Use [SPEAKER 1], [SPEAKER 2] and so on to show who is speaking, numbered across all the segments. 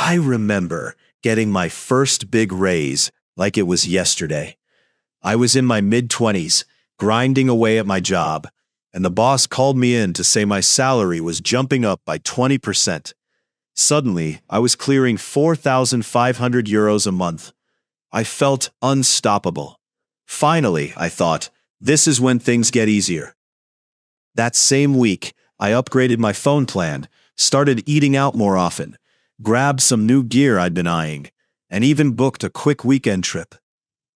[SPEAKER 1] I remember getting my first big raise like it was yesterday. I was in my mid-20s, grinding away at my job, and the boss called me in to say my salary was jumping up by 20%. Suddenly, I was clearing 4,500 euros a month. I felt unstoppable. Finally, I thought, this is when things get easier. That same week, I upgraded my phone plan, started eating out more often, grabbed some new gear I'd been eyeing, and even booked a quick weekend trip.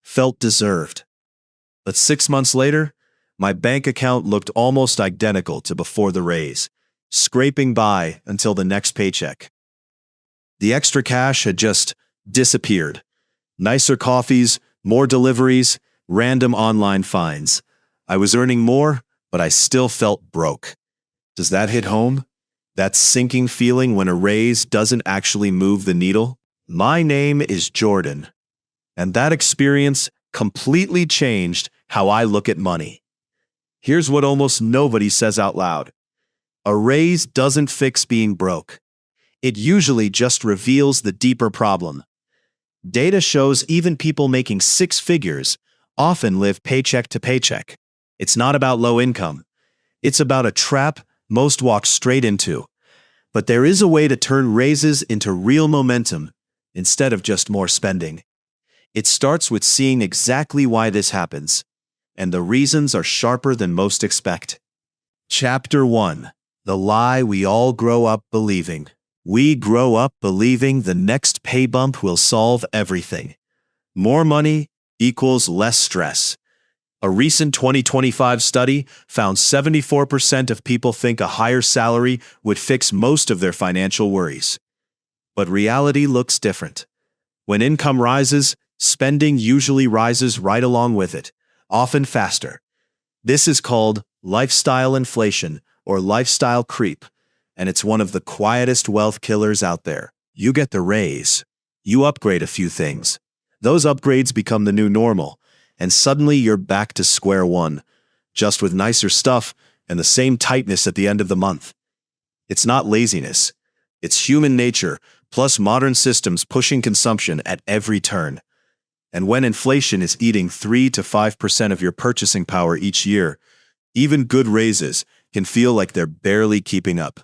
[SPEAKER 1] Felt deserved. But 6 months later, my bank account looked almost identical to before the raise, scraping by until the next paycheck. The extra cash had just disappeared. Nicer coffees, more deliveries, random online finds. I was earning more, but I still felt broke. Does that hit home? That sinking feeling when a raise doesn't actually move the needle? My name is Jordan, and that experience completely changed how I look at money. Here's what almost nobody says out loud. A raise doesn't fix being broke. It usually just reveals the deeper problem. Data shows even people making six figures often live paycheck to paycheck. It's not about low income. It's about a trap most walk straight into. But there is a way to turn raises into real momentum instead of just more spending. It starts with seeing exactly why this happens, and the reasons are sharper than most expect. Chapter 1. The lie we all grow up believing. We grow up believing the next pay bump will solve everything. More money equals less stress. A recent 2025 study found 74% of people think a higher salary would fix most of their financial worries. But reality looks different. When income rises, spending usually rises right along with it, often faster. This is called lifestyle inflation or lifestyle creep, and it's one of the quietest wealth killers out there. You get the raise. You upgrade a few things. Those upgrades become the new normal, and suddenly you're back to square one, just with nicer stuff and the same tightness at the end of the month. It's not laziness. It's human nature, plus modern systems pushing consumption at every turn. And when inflation is eating 3 to 5% of your purchasing power each year, even good raises can feel like they're barely keeping up.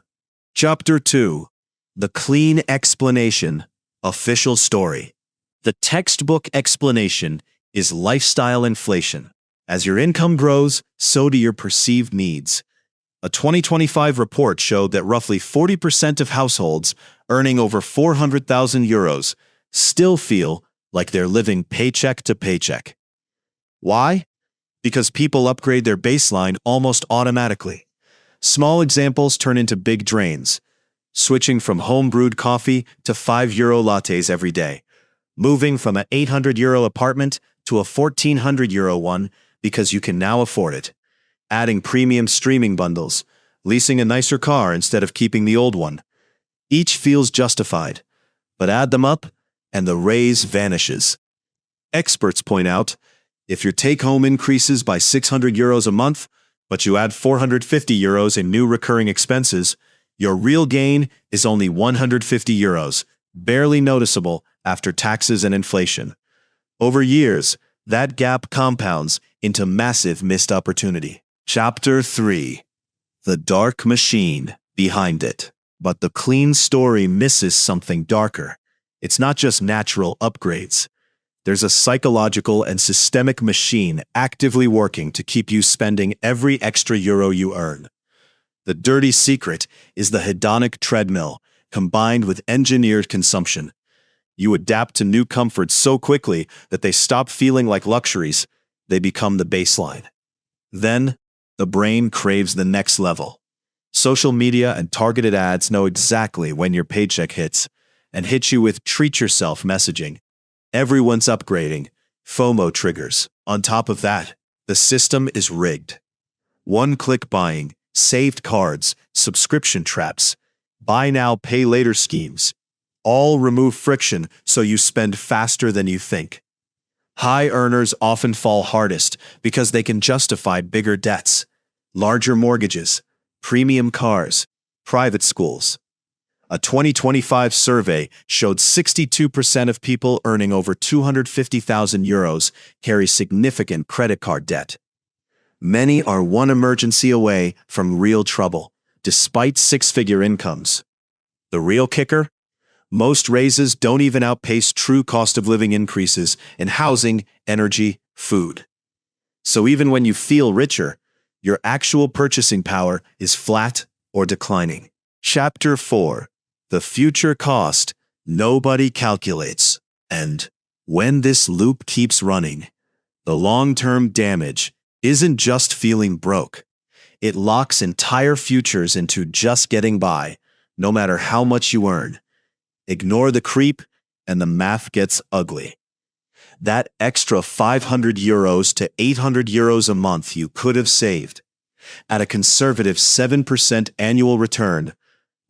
[SPEAKER 1] Chapter 2. The Clean Explanation. Official Story. The textbook explanation is lifestyle inflation. As your income grows, so do your perceived needs. A 2025 report showed that roughly 40% of households earning over 400,000 euros still feel like they're living paycheck to paycheck. Why? Because people upgrade their baseline almost automatically. Small examples turn into big drains. Switching from home-brewed coffee to €5 lattes every day. Moving from an €800 apartment to a €1,400 one because you can now afford it. Adding premium streaming bundles. Leasing a nicer car instead of keeping the old one. Each feels justified, but add them up and the raise vanishes. Experts point out, if your take-home increases by €600 a month, but you add €450 in new recurring expenses, your real gain is only €150, barely noticeable after taxes and inflation. Over years, that gap compounds into massive missed opportunity. Chapter 3. The dark machine behind it. But the clean story misses something darker. It's not just natural upgrades. There's a psychological and systemic machine actively working to keep you spending every extra euro you earn. The dirty secret is the hedonic treadmill, combined with engineered consumption. You adapt to new comforts so quickly that they stop feeling like luxuries. They become the baseline. Then, the brain craves the next level. Social media and targeted ads know exactly when your paycheck hits and hit you with treat yourself messaging. Everyone's upgrading. FOMO triggers. On top of that, the system is rigged. One-click buying, saved cards, subscription traps, buy now, pay later schemes. All remove friction so you spend faster than you think. High earners often fall hardest because they can justify bigger debts, larger mortgages, premium cars, private schools. A 2025 survey showed 62% of people earning over 250,000 euros carry significant credit card debt. Many are one emergency away from real trouble, despite six-figure incomes. The real kicker? Most raises don't even outpace true cost of living increases in housing, energy, food. So even when you feel richer, your actual purchasing power is flat or declining. Chapter 4. The future cost nobody calculates. And when this loop keeps running, the long-term damage isn't just feeling broke. It locks entire futures into just getting by, no matter how much you earn. Ignore the creep, and the math gets ugly. That extra 500 euros to 800 euros a month you could have saved, at a conservative 7% annual return,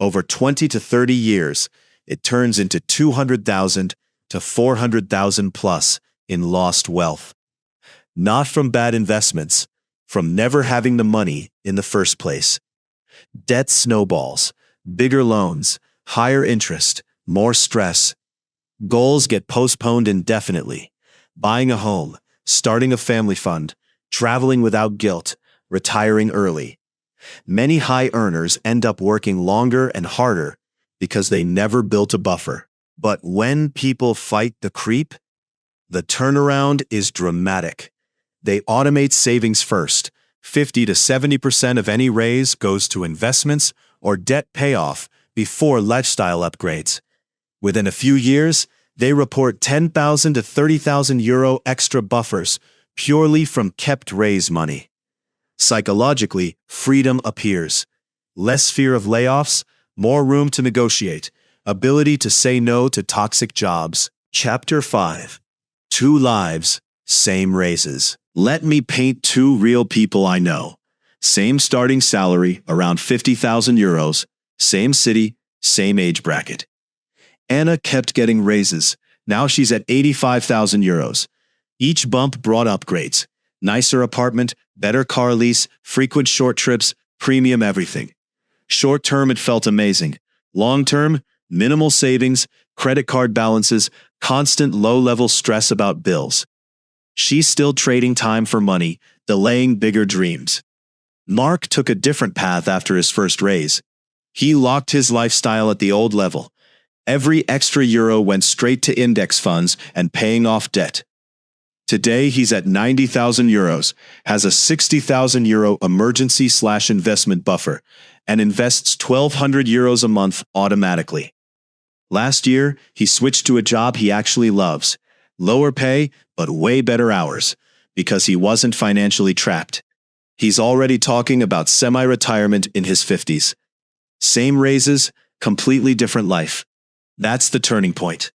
[SPEAKER 1] over 20 to 30 years, it turns into 200,000 to 400,000 plus in lost wealth. Not from bad investments, from never having the money in the first place. Debt snowballs, bigger loans, higher interest, more stress. Goals get postponed indefinitely. Buying a home, starting a family fund, traveling without guilt, retiring early. Many high earners end up working longer and harder because they never built a buffer. But when people fight the creep, the turnaround is dramatic. They automate savings first. 50 to 70% of any raise goes to investments or debt payoff before lifestyle upgrades. Within a few years, they report 10,000 to 30,000 euro extra buffers purely from kept raise money. Psychologically, freedom appears. Less fear of layoffs, more room to negotiate, ability to say no to toxic jobs. Chapter 5. 2 lives, same raises. Let me paint 2 real people I know. Same starting salary, around 50,000 euros, same city, same age bracket. Anna kept getting raises. Now she's at 85,000 euros. Each bump brought upgrades. Nicer apartment, better car lease, frequent short trips, premium everything. Short term, it felt amazing. Long term, minimal savings, credit card balances, constant low-level stress about bills. She's still trading time for money, delaying bigger dreams. Mark took a different path after his first raise. He locked his lifestyle at the old level. Every extra euro went straight to index funds and paying off debt. Today, he's at 90,000 euros, has a 60,000 euro emergency/investment buffer, and invests 1,200 euros a month automatically. Last year, he switched to a job he actually loves. Lower pay, but way better hours, because he wasn't financially trapped. He's already talking about semi-retirement in his 50s. Same raises, completely different life. That's the turning point.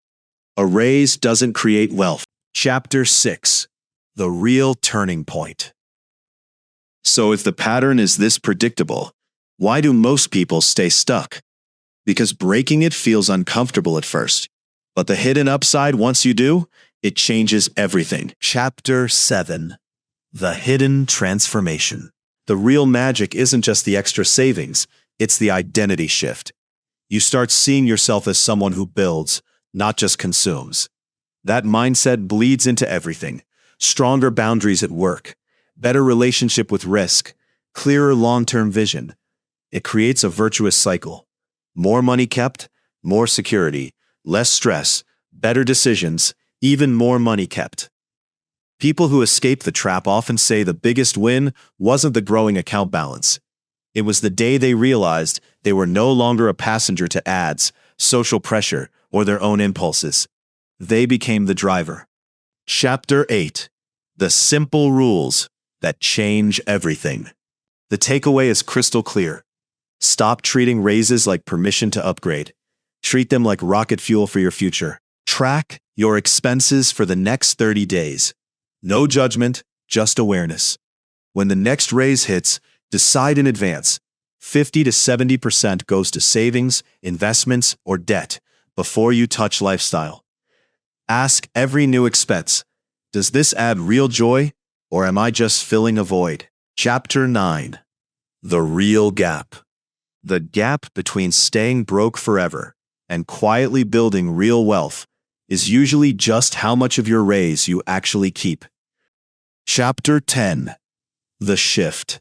[SPEAKER 1] A raise doesn't create wealth. Chapter 6. The real turning point. So if the pattern is this predictable, why do most people stay stuck? Because breaking it feels uncomfortable at first. But the hidden upside, once you do, it changes everything. Chapter 7. The hidden transformation. The real magic isn't just the extra savings, it's the identity shift. You start seeing yourself as someone who builds, not just consumes. That mindset bleeds into everything. Stronger boundaries at work, better relationship with risk, clearer long-term vision. It creates a virtuous cycle. More money kept, more security, less stress, better decisions, even more money kept. People who escape the trap often say the biggest win wasn't the growing account balance. It was the day they realized they were no longer a passenger to ads, social pressure, or their own impulses. They became the driver. Chapter 8. The simple rules that change everything. The takeaway is crystal clear. Stop treating raises like permission to upgrade. Treat them like rocket fuel for your future. Track your expenses for the next 30 days. No judgment, just awareness. When the next raise hits, decide in advance. 50 to 70% goes to savings, investments, or debt before you touch lifestyle. Ask every new expense, does this add real joy, or am I just filling a void? Chapter 9. The real gap. The gap between staying broke forever and quietly building real wealth is usually just how much of your raise you actually keep. Chapter 10. The Shift.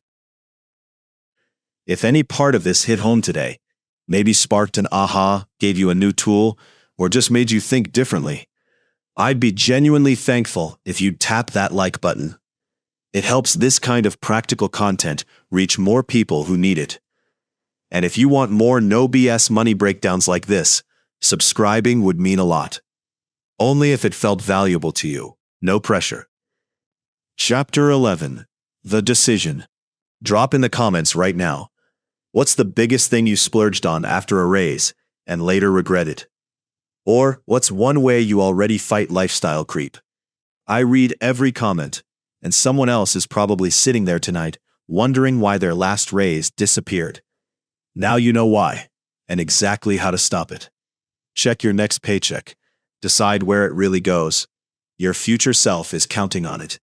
[SPEAKER 1] If any part of this hit home today, maybe sparked an aha, gave you a new tool, or just made you think differently, I'd be genuinely thankful if you'd tap that like button. It helps this kind of practical content reach more people who need it. And if you want more no BS money breakdowns like this, subscribing would mean a lot. Only if it felt valuable to you. No pressure. Chapter 11. The Decision. Drop in the comments right now. What's the biggest thing you splurged on after a raise and later regretted? Or what's one way you already fight lifestyle creep? I read every comment, and someone else is probably sitting there tonight wondering why their last raise disappeared. Now you know why, and exactly how to stop it. Check your next paycheck. Decide where it really goes. Your future self is counting on it.